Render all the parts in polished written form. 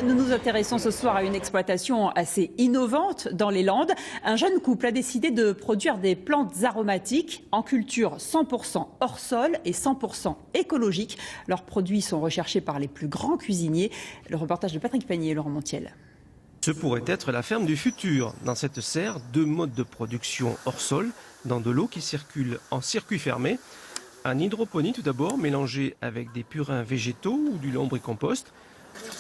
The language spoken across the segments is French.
Nous nous intéressons ce soir à une exploitation assez innovante dans les Landes. Un jeune couple a décidé de produire des plantes aromatiques en culture 100% hors sol et 100% écologique. Leurs produits sont recherchés par les plus grands cuisiniers. Le reportage de Patrick Pagnier et Laurent Montiel. Ce pourrait être la ferme du futur. Dans cette serre, 2 modes de production hors sol, dans de l'eau qui circule en circuit fermé. En hydroponie tout d'abord, mélangé avec des purins végétaux ou du lombricompost.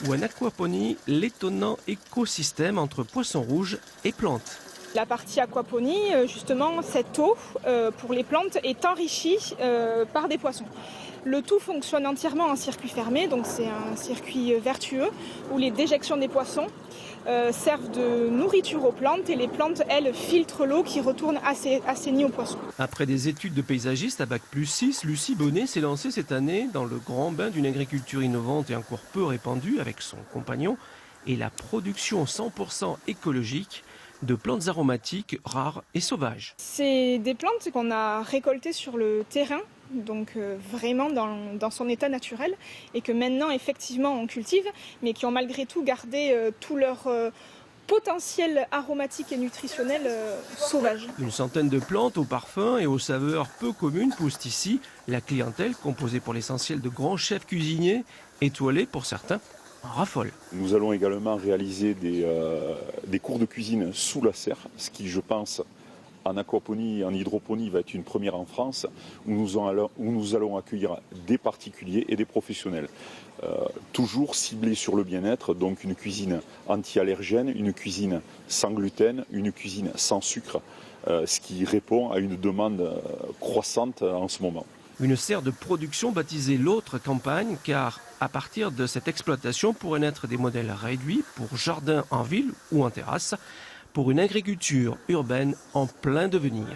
Ou en aquaponie, l'étonnant écosystème entre poissons rouges et plantes. La partie aquaponie, justement, cette eau pour les plantes est enrichie par des poissons. Le tout fonctionne entièrement en circuit fermé, donc c'est un circuit vertueux où les déjections des poissons servent de nourriture aux plantes et les plantes, elles, filtrent l'eau qui retourne assainie aux poissons. Après des études de paysagiste à Bac+6, Lucie Bonnet s'est lancée cette année dans le grand bain d'une agriculture innovante et encore peu répandue avec son compagnon et la production 100% écologique de plantes aromatiques rares et sauvages. C'est des plantes qu'on a récoltées sur le terrain, donc vraiment dans son état naturel, et que maintenant effectivement on cultive, mais qui ont malgré tout gardé tout leur potentiel aromatique et nutritionnel sauvage. Une centaine de plantes aux parfums et aux saveurs peu communes poussent ici. La clientèle, composée pour l'essentiel de grands chefs cuisiniers, étoilés pour certains, en raffole. Nous allons également réaliser des cours de cuisine sous la serre, ce qui, je pense, en aquaponie et en hydroponie va être une première en France, où nous allons accueillir des particuliers et des professionnels. Toujours ciblés sur le bien-être, donc une cuisine anti-allergène, une cuisine sans gluten, une cuisine sans sucre, ce qui répond à une demande croissante en ce moment. Une serre de production baptisée l'autre campagne, car à partir de cette exploitation pourraient naître des modèles réduits pour jardins en ville ou en terrasse, pour une agriculture urbaine en plein devenir.